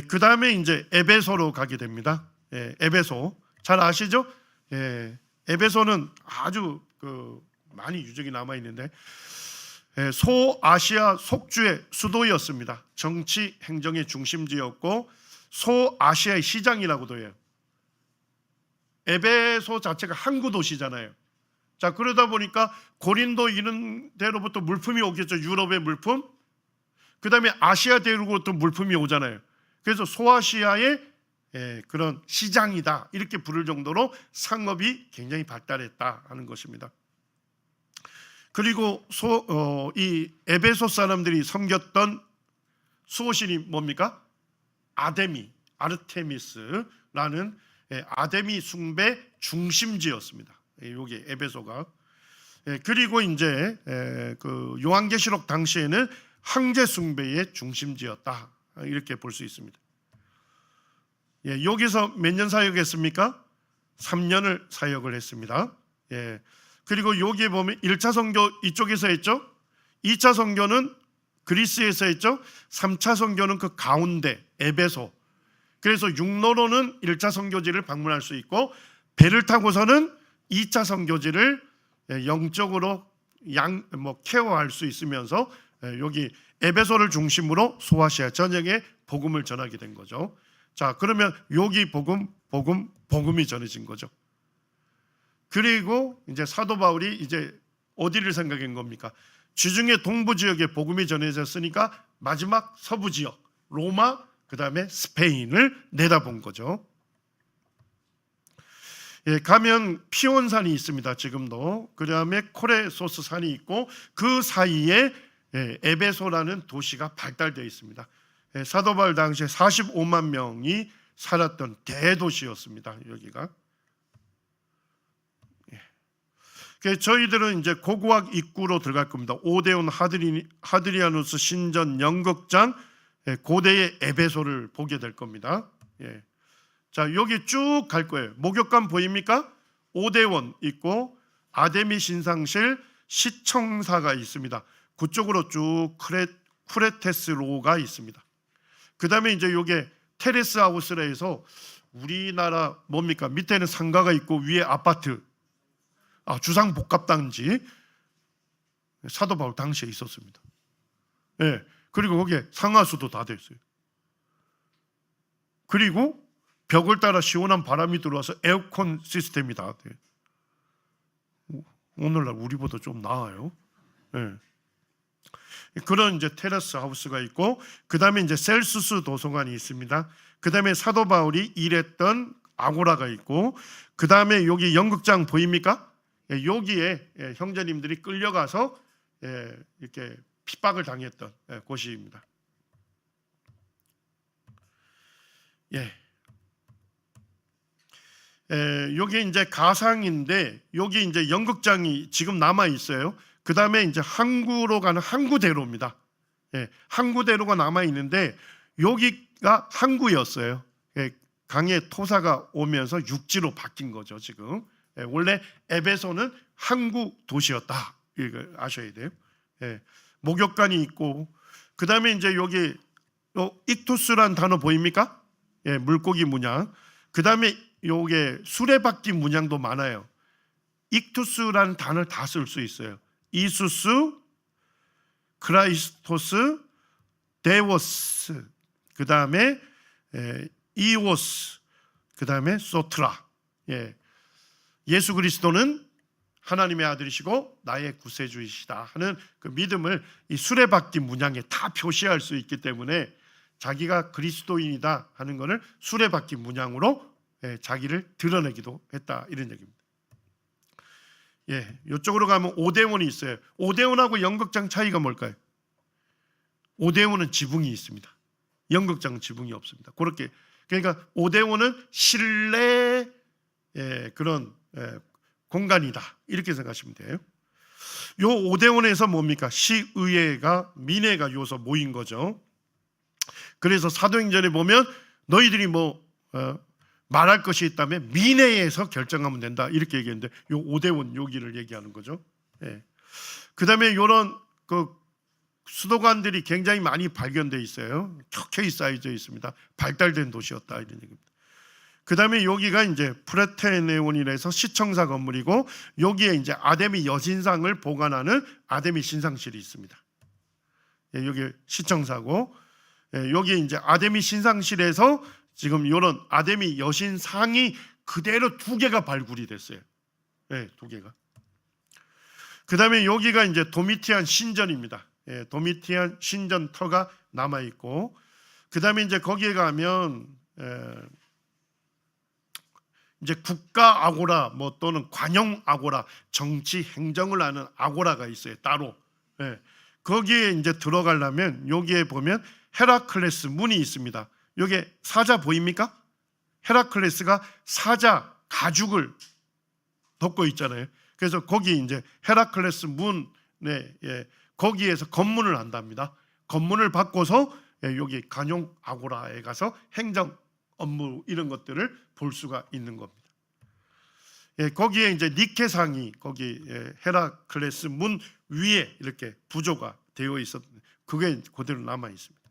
그 다음에 이제 에베소로 가게 됩니다. 에베소 잘 아시죠? 에베소는 아주 많이 유적이 남아 있는데 소아시아 속주의 수도였습니다. 정치 행정의 중심지였고 소아시아의 시장이라고도 해요. 에베소 자체가 항구 도시잖아요. 자, 그러다 보니까 고린도 이런 데로부터 물품이 오겠죠. 유럽의 물품. 그 다음에 아시아 대륙으로부터 물품이 오잖아요. 그래서 소아시아의 그런 시장이다 이렇게 부를 정도로 상업이 굉장히 발달했다 하는 것입니다. 그리고 이 에베소 사람들이 섬겼던 수호신이 뭡니까? 아르테미스라는 아데미 숭배 중심지였습니다. 여기 에베소가. 그리고 이제 그 요한계시록 당시에는 황제 숭배의 중심지였다 이렇게 볼 수 있습니다. 여기서 몇 년 사역했습니까? 3년을 사역을 했습니다. 그리고 여기에 보면 1차 선교 이쪽에서 했죠. 2차 선교는 그리스에서 했죠. 3차 선교는 그 가운데 에베소. 그래서 육로로는 1차 선교지를 방문할 수 있고 배를 타고서는 2차 선교지를 영적으로 케어할 수 있으면서 여기 에베소를 중심으로 소아시아 전역에 복음을 전하게 된 거죠. 자, 그러면 여기 복음이 전해진 거죠. 그리고 이제 사도 바울이 이제 어디를 생각한 겁니까? 지중해 동부 지역에 복음이 전해졌으니까 마지막 서부 지역 로마 그다음에 스페인을 내다본 거죠. 가면 피온산이 있습니다. 지금도. 그다음에 코레소스 산이 있고 그 사이에 에베소라는 도시가 발달되어 있습니다. 사도 바울 당시에 45만 명이 살았던 대도시였습니다. 여기가. 저희들은 이제 고고학 입구로 들어갈 겁니다. 오데온 하드리아누스 신전 연극장 고대의 에베소를 보게 될 겁니다. 자, 여기 쭉 갈 거예요. 목욕관 보입니까? 오데온 있고 아데미 신상실 시청사가 있습니다. 그쪽으로 쭉 쿠레테스로가 있습니다. 그 다음에 이제 요게 테레스 하우스라 해서 우리나라 뭡니까? 밑에는 상가가 있고 위에 아파트, 주상복합단지 사도 바울 당시에 있었습니다. 그리고 거기에 상하수도 다 됐어요. 그리고 벽을 따라 시원한 바람이 들어와서 에어컨 시스템이 다 돼요. 오늘날 우리보다 좀 나아요. 그런 이제 테라스 하우스가 있고 그 다음에 이제 셀수스 도서관이 있습니다. 그 다음에 사도 바울이 일했던 아고라가 있고 그 다음에 여기 연극장 보입니까? 여기에 형제님들이 끌려가서 이렇게 핍박을 당했던 곳입니다. 여기 이제 가상인데 여기 이제 연극장이 지금 남아 있어요. 그 다음에 이제 항구로 가는 항구대로입니다. 항구대로가 남아 있는데 여기가 항구였어요. 강에 토사가 오면서 육지로 바뀐 거죠. 지금 원래 에베소는 항구 도시였다. 이거 아셔야 돼요. 목욕관이 있고 그 다음에 이제 여기 익투스란 단어 보입니까? 물고기 문양. 그 다음에 요게 수레바퀴 문양도 많아요. 익투스라는 단어를 다 쓸 수 있어요. 이수스, 크라이스토스, 데오스, 그 다음에 이오스, 그 다음에 소트라. 예수 그리스도는 하나님의 아들이시고 나의 구세주이시다 하는 그 믿음을 이 수레바퀴 문양에 다 표시할 수 있기 때문에 자기가 그리스도인이다 하는 것을 수레바퀴 문양으로 자기를 드러내기도 했다 이런 얘기입니다. 이쪽으로 가면 오데온이 있어요. 오데온하고 연극장 차이가 뭘까요? 오데온은 지붕이 있습니다. 연극장은 지붕이 없습니다. 그렇게 그러니까 오데온은 실내 그런 공간이다 이렇게 생각하시면 돼요. 요 오데온에서 뭡니까? 시의회가 민회가 요소 모인 거죠. 그래서 사도행전에 보면 너희들이 말할 것이 있다면 민회에서 결정하면 된다 이렇게 얘기했는데 요 오데온 여기를 얘기하는 거죠. 그 다음에 요런 그 수도관들이 굉장히 많이 발견돼 있어요. 켜켜이 쌓여져 있습니다. 발달된 도시였다 이런 얘기입니다. 그 다음에 여기가 이제 프레테네온이라서 시청사 건물이고, 여기에 이제 아데미 여신상을 보관하는 아데미 신상실이 있습니다. 예, 여기 시청사고, 예, 여기 이제 아데미 신상실에서 지금 이런 아데미 여신상이 그대로 2개가 발굴이 됐어요. 예, 2개가. 그 다음에 여기가 이제 도미티안 신전입니다. 예, 도미티안 신전터가 남아 있고, 그 다음에 이제 거기에 가면 이제 국가 아고라 뭐 또는 관영 아고라, 정치 행정을 하는 아고라가 있어요, 따로. 예, 거기에 이제 들어가려면 여기에 보면 헤라클레스 문이 있습니다. 여기 사자 보입니까? 헤라클레스가 사자 가죽을 덮고 있잖아요. 그래서 거기 이제 헤라클레스 문에, 예, 거기에서 검문을 한답니다. 검문을 받고서, 예, 여기 관용 아고라에 가서 행정 업무 이런 것들을 볼 수가 있는 겁니다. 예, 거기에 이제 니케상이 거기, 예, 헤라클레스 문 위에 이렇게 부조가 되어 있었는데 그게 그대로 남아 있습니다.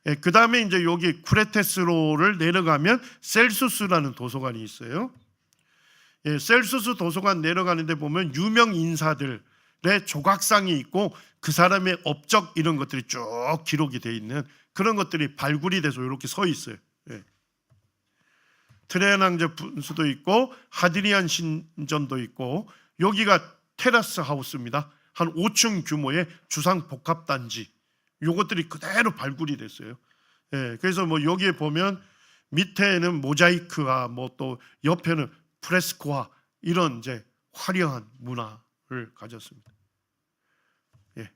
예, 그 다음에 이제 여기 쿠레테스로를 내려가면 셀수스라는 도서관이 있어요. 예, 셀수스 도서관 내려가는데 보면 유명 인사들의 조각상이 있고 그 사람의 업적 이런 것들이 쭉 기록이 되어 있는 그런 것들이 발굴이 돼서 이렇게 서 있어요. 예. 트레안 황제 분수도 있고 하드리안 신전도 있고, 여기가 테라스 하우스입니다. 한 5층 규모의 주상 복합 단지. 요것들이 그대로 발굴이 됐어요. 예, 그래서 뭐 여기에 보면 밑에는 모자이크와 뭐 또 옆에는 프레스코와 이런 이제 화려한 문화를 가졌습니다. 예,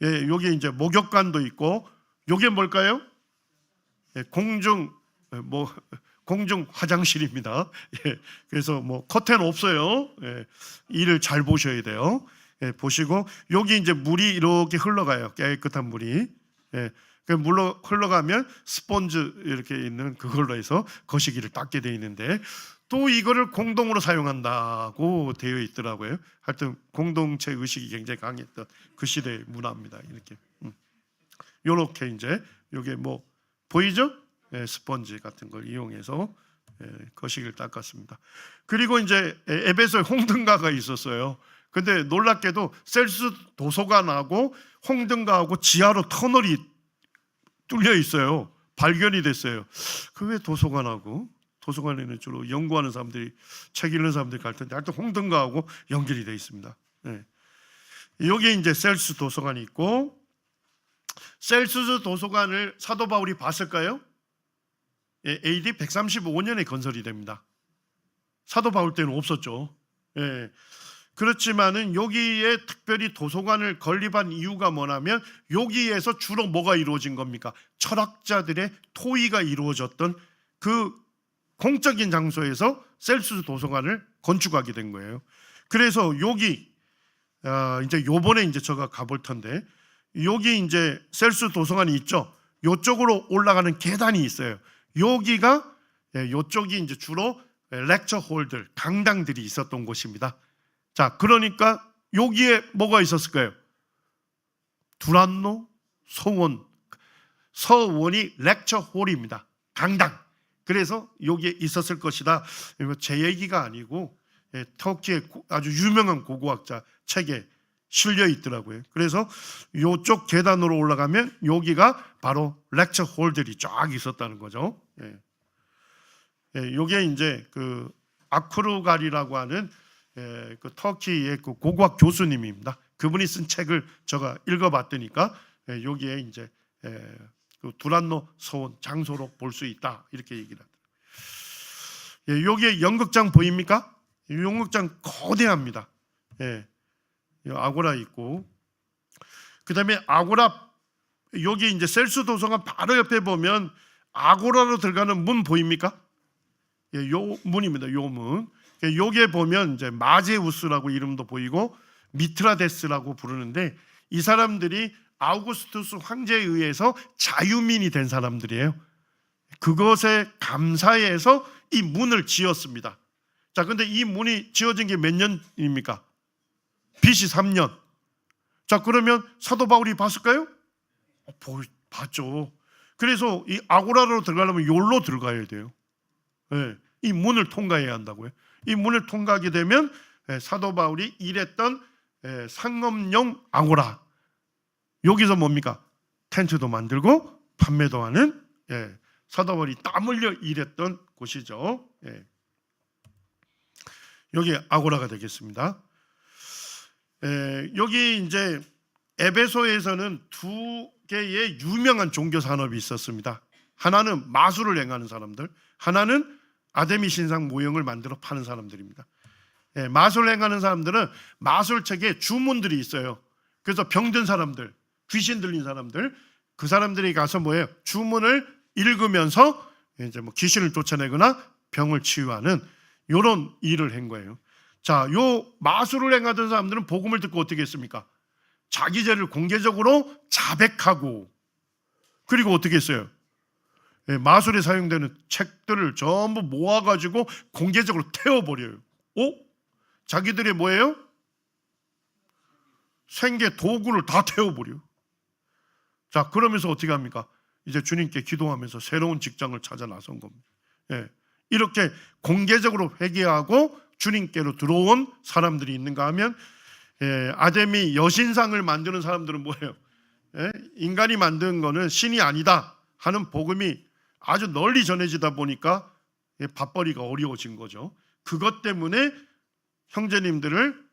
예, 여기 이제 목욕관도 있고, 요게 뭘까요? 예, 공중 화장실입니다. 예, 그래서 뭐 커튼 없어요. 예, 이를 잘 보셔야 돼요. 예, 보시고 여기 이제 물이 이렇게 흘러가요. 깨끗한 물이. 예, 그 물로 흘러가면 스펀지 이렇게 있는 그걸로 해서 거시기를 닦게 되어 있는데, 또 이거를 공동으로 사용한다고 되어 있더라고요. 하여튼 공동체 의식이 굉장히 강했던 그 시대의 문화입니다. 이렇게 요렇게 이제 요게 뭐 보이죠? 예, 스펀지 같은 걸 이용해서, 예, 거시기를 닦았습니다. 그리고 이제 에베소에 홍등가가 있었어요. 근데 놀랍게도 셀수 도서관하고 홍등가하고 지하로 터널이 뚫려 있어요. 발견이 됐어요. 그 왜 도서관에는 주로 연구하는 사람들이, 책 읽는 사람들이 갈 텐데 하여튼 홍등가하고 연결이 되어 있습니다. 예. 여기에 이제 셀수 도서관이 있고, 셀수스 도서관을 사도 바울이 봤을까요? 예, AD 135년에 건설이 됩니다. 사도 바울 때는 없었죠. 예. 그렇지만은 여기에 특별히 도서관을 건립한 이유가 뭐냐면, 여기에서 주로 뭐가 이루어진 겁니까? 철학자들의 토의가 이루어졌던 그 공적인 장소에서 셀수스 도서관을 건축하게 된 거예요. 그래서 여기 이제 요번에 이제 제가 가볼 텐데, 여기 이제 셀수스 도서관이 있죠. 요쪽으로 올라가는 계단이 있어요. 여기가, 요쪽이 이제 주로 렉처 홀들, 강당들이 있었던 곳입니다. 자, 그러니까 여기에 뭐가 있었을까요? 두란노 서원이 렉처 홀입니다. 강당. 그래서 여기에 있었을 것이다. 이거 제 얘기가 아니고, 예, 터키의 아주 유명한 고고학자 책에 실려 있더라고요. 그래서 이쪽 계단으로 올라가면 여기가 바로 렉처 홀들이 쫙 있었다는 거죠. 예. 예, 요게 이제 그 아크루갈이라고 하는, 예, 그 터키의 그 고고학 교수님입니다. 그분이 쓴 책을 제가 읽어봤더니까, 예, 여기에 이제, 예, 그 두란노 서원 장소로 볼 수 있다 이렇게 얘기를 하더라고요. 예, 여기에 연극장 보입니까? 이 연극장 거대합니다. 예, 아고라 있고, 그 다음에 아고라, 여기 이제 셀수 도서관 바로 옆에 보면 아고라로 들어가는 문 보입니까? 예, 요 문입니다. 요 문. 여기에 보면 이제 마제우스라고 이름도 보이고 미트라데스라고 부르는데, 이 사람들이 아우구스투스 황제에 의해서 자유민이 된 사람들이에요. 그것에 감사해서 이 문을 지었습니다. 자, 근데 이 문이 지어진 게 몇 년입니까? BC 3년. 자, 그러면 사도 바울이 봤을까요? 봤죠. 그래서 이 아고라로 들어가려면 여기로 들어가야 돼요. 예, 이 문을 통과해야 한다고요. 이 문을 통과하게 되면 사도 바울이 일했던 상업용 아고라, 여기서 뭡니까? 텐트도 만들고 판매도 하는 사도 바울이 땀 흘려 일했던 곳이죠. 여기 아고라가 되겠습니다. 여기 이제 에베소에서는 두 개의 유명한 종교 산업이 있었습니다. 하나는 마술을 행하는 사람들, 하나는 아데미 신상 모형을 만들어 파는 사람들입니다. 마술을 행하는 사람들은 마술책에 주문들이 있어요. 그래서 병든 사람들, 귀신 들린 사람들, 그 사람들이 가서 뭐예요? 주문을 읽으면서 이제 뭐 귀신을 쫓아내거나 병을 치유하는 이런 일을 한 거예요. 자, 요 마술을 행하던 사람들은 복음을 듣고 어떻게 했습니까? 자기 죄를 공개적으로 자백하고, 그리고 어떻게 했어요? 마술에 사용되는 책들을 전부 모아가지고 공개적으로 태워버려요. 자기들의 뭐예요? 생계 도구를 다 태워버려요. 자, 그러면서 어떻게 합니까? 이제 주님께 기도하면서 새로운 직장을 찾아 나선 겁니다. 이렇게 공개적으로 회개하고 주님께로 들어온 사람들이 있는가 하면, 아데미 여신상을 만드는 사람들은 뭐예요? 인간이 만든 거는 신이 아니다 하는 복음이 아주 널리 전해지다 보니까 밥벌이가 어려워진 거죠. 그것 때문에 형제님들을,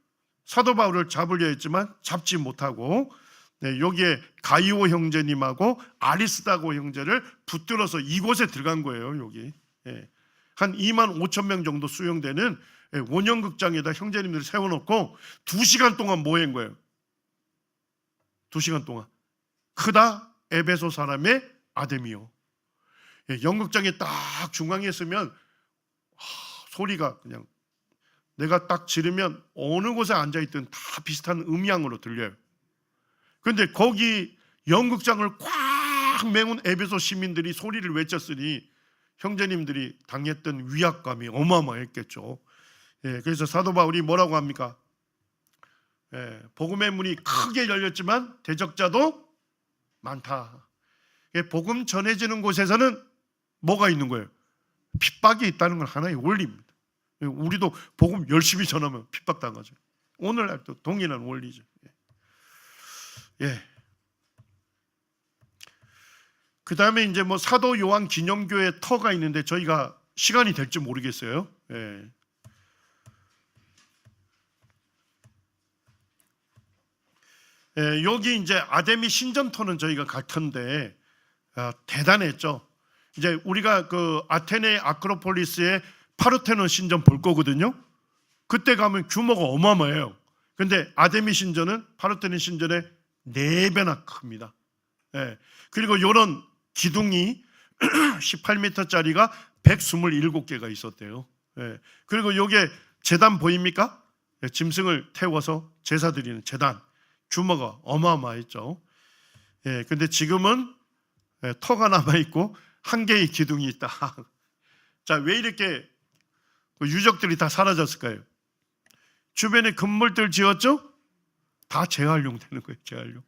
사도 바울을 잡으려 했지만 잡지 못하고, 여기에 가이오 형제님하고 아리스다고 형제를 붙들어서 이곳에 들어간 거예요. 여기 한 2만 5천 명 정도 수용되는 원형극장에다 형제님들을 세워놓고 2시간 동안 뭐 한 거예요? 2시간 동안 크다 에베소 사람의 아데미요. 연극장에 딱 중앙에 있으면 소리가 그냥 내가 딱 지르면 어느 곳에 앉아있든 다 비슷한 음향으로 들려요. 그런데 거기 연극장을 꽉 메운 에베소 시민들이 소리를 외쳤으니 형제님들이 당했던 위압감이 어마어마했겠죠. 그래서 사도 바울이 뭐라고 합니까? 복음의 문이 크게 열렸지만 대적자도 많다. 복음 전해지는 곳에서는 뭐가 있는 거예요? 핍박이 있다는 건 하나의 원리입니다. 우리도 복음 열심히 전하면 핍박당하죠. 오늘날도 동일한 원리죠. 그 다음에 이제 뭐 사도 요한 기념교회 터가 있는데 저희가 시간이 될지 모르겠어요. 여기 이제 아데미 신전터는 저희가 갈 텐데 대단했죠. 이제 우리가 그 아테네 아크로폴리스의 파르테논 신전 볼 거거든요. 그때 가면 규모가 어마어마해요. 근데 아데미 신전은 파르테논 신전의 4배나 큽니다. 그리고 이런 기둥이 18m짜리가 127개가 있었대요. 그리고 요게 제단 보입니까? 짐승을 태워서 제사 드리는 제단, 규모가 어마어마했죠. 근데 지금은 터가 남아있고 한 개의 기둥이 있다. 자, 왜 이렇게 유적들이 다 사라졌을까요? 주변에 건물들 지었죠? 다 재활용 되는 거예요. 재활용.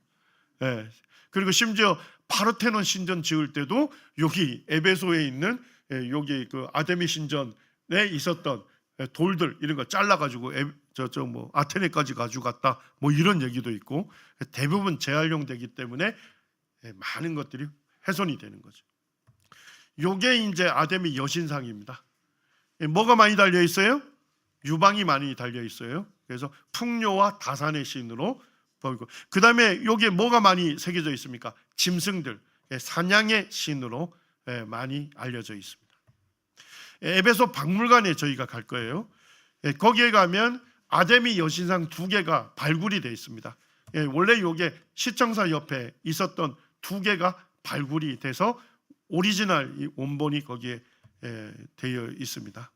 그리고 심지어 파르테논 신전 지을 때도 여기 에베소에 있는 여기 그 아데미 신전에 있었던 돌들 이런 거 잘라가지고 뭐 아테네까지 가져갔다 뭐 이런 얘기도 있고, 대부분 재활용되기 때문에 많은 것들이 훼손이 되는 거죠. 요게 이제 아데미 여신상입니다. 뭐가 많이 달려 있어요? 유방이 많이 달려 있어요. 그래서 풍요와 다산의 신으로 보이고, 그 다음에 여기에 뭐가 많이 새겨져 있습니까? 짐승들, 사냥의 신으로 많이 알려져 있습니다. 에베소 박물관에 저희가 갈 거예요. 거기에 가면 아데미 여신상 2개가 발굴이 되어 있습니다. 원래 이게 시청사 옆에 있었던 2개가 발굴이 돼서 오리지널 이 원본이 거기에 되어 있습니다.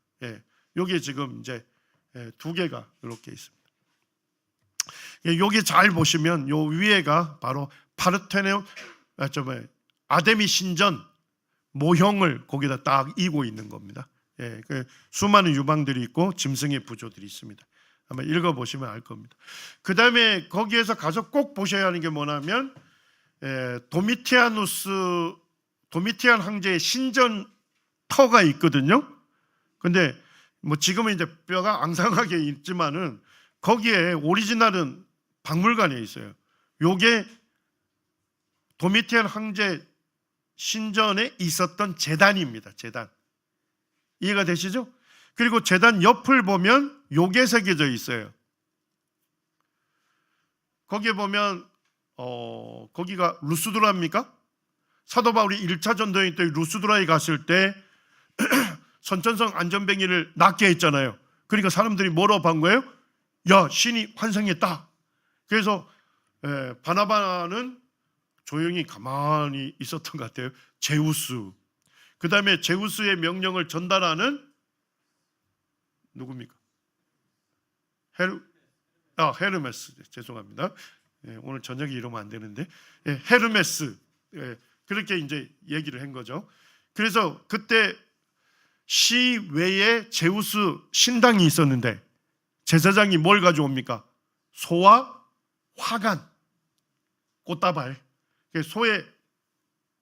여기에 지금 이제 2개가 이렇게 있습니다. 여기 잘 보시면 요 위에가 바로 파르테논 아데미 신전 모형을 거기다 딱 이고 있는 겁니다. 그 수많은 유방들이 있고 짐승의 부조들이 있습니다. 한번 읽어보시면 알 겁니다. 그 다음에 거기에서 가서 꼭 보셔야 하는 게 뭐냐면 도미티안 황제의 신전터가 있거든요. 근데 뭐 지금은 이제 뼈가 앙상하게 있지만은 거기에 오리지널은 박물관에 있어요. 요게 도미티안 황제 신전에 있었던 제단입니다. 제단. 이해가 되시죠? 그리고 제단 옆을 보면 요게 새겨져 있어요. 거기에 보면 거기가 루스드라입니까? 사도 바울이 1차 전도행 때 루스드라에 갔을 때 선천성 안전뱅이를 낫게 했잖아요. 그러니까 사람들이 뭐라고 한 거예요? 야, 신이 환생했다. 그래서 바나바는 조용히 가만히 있었던 것 같아요. 제우스. 그 다음에 제우스의 명령을 전달하는 누굽니까? 헤르메스. 죄송합니다. 오늘 저녁에 이러면 안 되는데 헤르메스. 그렇게 이제 얘기를 한 거죠. 그래서 그때 시외에 제우스 신당이 있었는데 제사장이 뭘 가져옵니까? 소와 화관, 꽃다발. 소의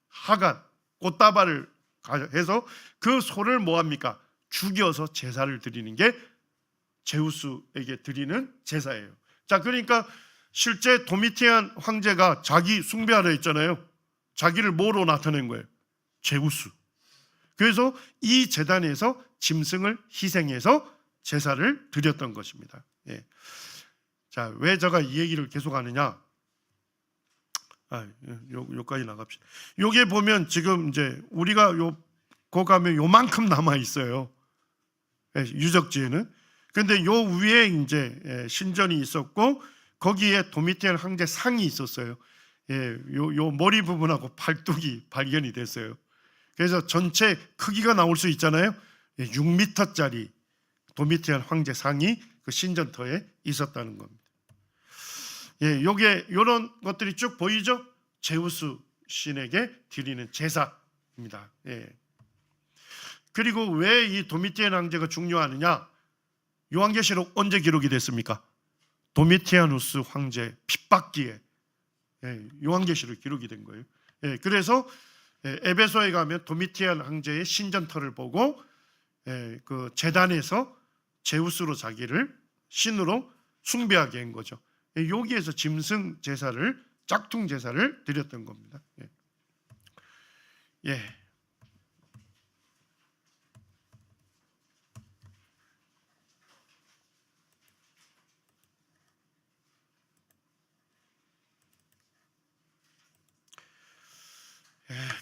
화관, 꽃다발을 해서 그 소를 뭐합니까? 죽여서 제사를 드리는 게 제우스에게 드리는 제사예요. 자, 그러니까 실제 도미티안 황제가 자기 숭배하려 했잖아요. 자기를 뭐로 나타낸 거예요? 제우스. 그래서 이 제단에서 짐승을 희생해서 제사를 드렸던 것입니다. 예. 자, 왜 제가 이 얘기를 계속 하느냐? 요까지 나갑시다. 요게 보면 지금 이제 우리가 거 가면 요만큼 남아 있어요. 유적지에는. 근데 요 위에 이제 신전이 있었고 거기에 도미티안 황제 상이 있었어요. 요 머리 부분하고 팔뚝이 발견이 됐어요. 그래서 전체 크기가 나올 수 있잖아요. 6m짜리 도미티안 황제 상이 그 신전터에 있었다는 겁니다. 요게 요런 것들이 쭉 보이죠? 제우스 신에게 드리는 제사입니다. 그리고 왜 이 도미티안 황제가 중요하느냐? 요한계시록 언제 기록이 됐습니까? 도미티아누스 황제 핍박기에 요한계시록 기록이 된 거예요. 그래서 에베소에 가면 도미티안 황제의 신전터를 보고 그 제단에서 제우스로 자기를 신으로 숭배하게 한 거죠. 여기에서 짐승 제사를, 짝퉁 제사를 드렸던 겁니다.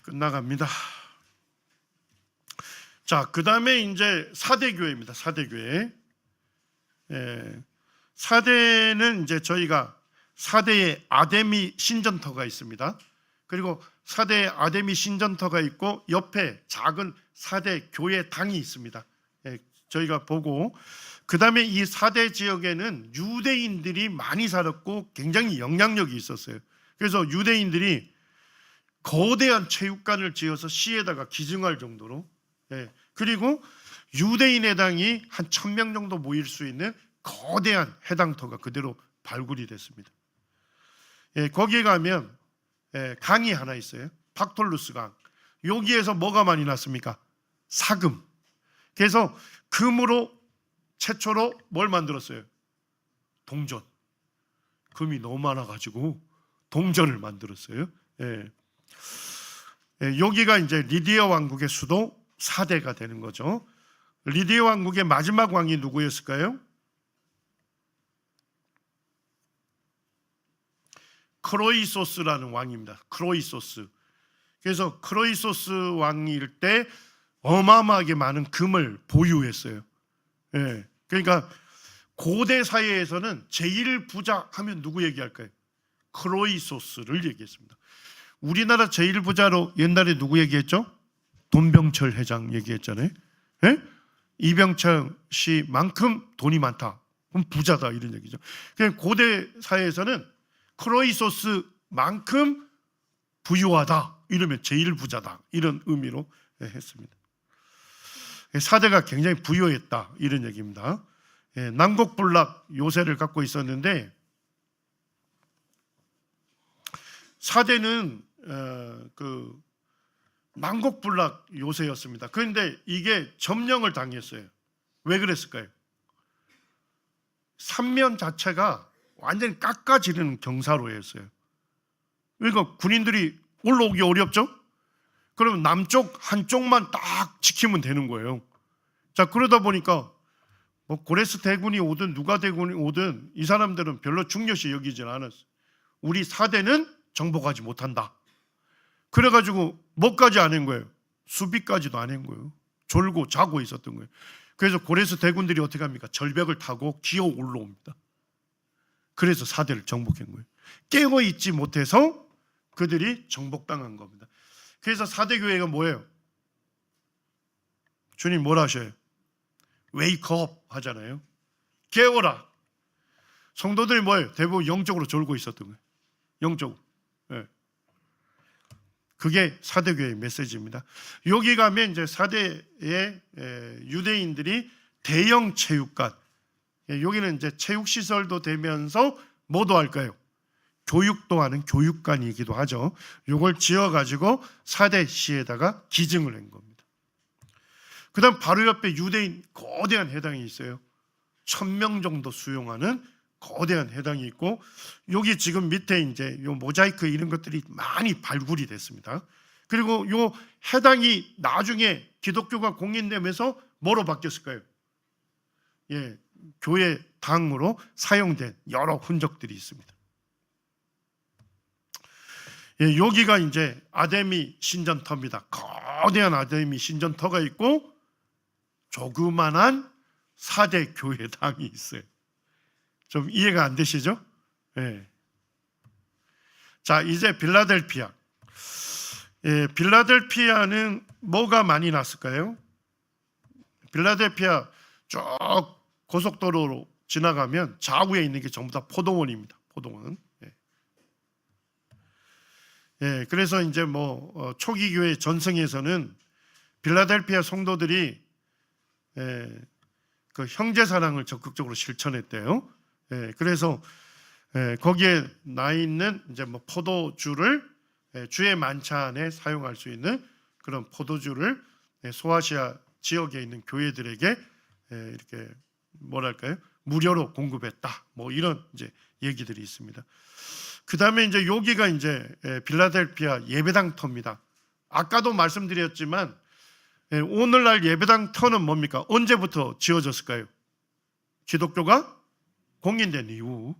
끝나갑니다. 자, 그 다음에 이제 사대교회입니다. 사대교회. 사대는 이제 저희가 사대에 아데미 신전터가 있습니다. 그리고 사대에 아데미 신전터가 있고 옆에 작은 사대 교회 당이 있습니다. 저희가 보고 그 다음에 이 사대 지역에는 유대인들이 많이 살았고 굉장히 영향력이 있었어요. 그래서 유대인들이 거대한 체육관을 지어서 시에다가 기증할 정도로, 그리고 유대인 회당이 한 1000명 정도 모일 수 있는 거대한 해당터가 그대로 발굴이 됐습니다. 거기에 가면 강이 하나 있어요. 팍톨루스 강. 여기에서 뭐가 많이 났습니까? 사금. 그래서 금으로 최초로 뭘 만들었어요? 동전. 금이 너무 많아가지고 동전을 만들었어요. 여기가 이제 리디아 왕국의 수도 사대가 되는 거죠. 리디아 왕국의 마지막 왕이 누구였을까요? 크로이소스라는 왕입니다. 크로이소스. 그래서 크로이소스 왕일 때 어마어마하게 많은 금을 보유했어요. 그러니까 고대 사회에서는 제일 부자 하면 누구 얘기할까요? 크로이소스를 얘기했습니다. 우리나라 제일 부자로 옛날에 누구 얘기했죠? 돈병철 회장 얘기했잖아요. 이병철 씨만큼 돈이 많다. 그럼 부자다 이런 얘기죠. 그냥 고대 사회에서는 크로이소스만큼 부유하다 이러면 제일 부자다 이런 의미로 했습니다. 사대가 굉장히 부유했다 이런 얘기입니다. 난곡불락 요새를 갖고 있었는데, 사대는 그 난곡불락 요새였습니다. 그런데 이게 점령을 당했어요. 왜 그랬을까요? 삼면 자체가 완전히 깎아지르는 경사로였어요. 그러니까 군인들이 올라오기 어렵죠? 그러면 남쪽 한쪽만 딱 지키면 되는 거예요. 자, 그러다 보니까 뭐 고레스 대군이 오든 누가 대군이 오든 이 사람들은 별로 중요시 여기질 않았어요. 우리 사대는 정복하지 못한다. 그래가지고 뭐까지 안 한 거예요? 수비까지도 안 한 거예요. 졸고 자고 있었던 거예요. 그래서 고레스 대군들이 어떻게 합니까? 절벽을 타고 기어 올라옵니다. 그래서 사대를 정복한 거예요. 깨어 있지 못해서 그들이 정복당한 겁니다. 그래서 사대교회가 뭐예요? 주님 뭐라 하셔요? 웨이크업 하잖아요. 깨어라. 성도들이 뭐예요? 대부분 영적으로 졸고 있었던 거예요. 영적으로. 네. 그게 사대교회의 메시지입니다. 여기 가면 이제 사대의 유대인들이 대형 체육관, 여기는 이제 체육시설도 되면서 뭐도 할까요? 교육도 하는 교육관이기도 하죠. 이걸 지어가지고 사대시에다가 기증을 한 겁니다. 그 다음 바로 옆에 유대인 거대한 회당이 있어요. 1000명 정도 수용하는 거대한 회당이 있고, 여기 지금 밑에 이제 요 모자이크 이런 것들이 많이 발굴이 됐습니다. 그리고 요 회당이 나중에 기독교가 공인되면서 뭐로 바뀌었을까요? 교회 당으로 사용된 여러 흔적들이 있습니다. 여기가 이제 아데미 신전터입니다. 거대한 아데미 신전터가 있고 조그만한 4대 교회당이 있어요. 좀 이해가 안 되시죠? 네. 자, 이제 빌라델피아. 빌라델피아는 뭐가 많이 났을까요? 빌라델피아 쭉 고속도로로 지나가면 좌우에 있는 게 전부 다 포도원입니다. 포도원. 그래서 이제 뭐 초기 교회 전성에서는 빌라델피아 성도들이 그 형제 사랑을 적극적으로 실천했대요. 그래서 거기에 나 있는 이제 뭐 포도주를 주의 만찬에 사용할 수 있는 그런 포도주를 소아시아 지역에 있는 교회들에게 이렇게 뭐랄까요? 무료로 공급했다. 뭐 이런 이제 얘기들이 있습니다. 그 다음에 이제 여기가 이제 빌라델피아 예배당터입니다. 아까도 말씀드렸지만 오늘날 예배당터는 뭡니까? 언제부터 지어졌을까요? 기독교가 공인된 이후.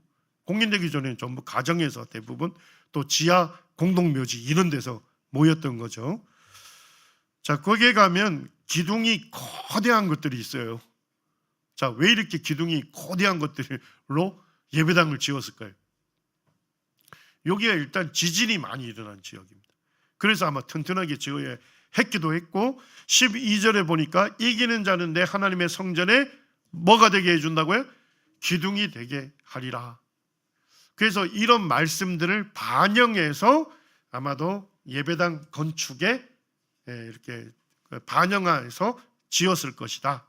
공인되기 전에는 전부 가정에서 대부분 또 지하 공동묘지 이런 데서 모였던 거죠. 자, 거기에 가면 기둥이 거대한 것들이 있어요. 자, 왜 이렇게 기둥이 거대한 것들로 예배당을 지었을까요? 여기가 일단 지진이 많이 일어난 지역입니다. 그래서 아마 튼튼하게 지어야 했기도 했고, 12절에 보니까 이기는 자는 내 하나님의 성전에 뭐가 되게 해준다고요? 기둥이 되게 하리라. 그래서 이런 말씀들을 반영해서 아마도 예배당 건축에 이렇게 반영해서 지었을 것이다.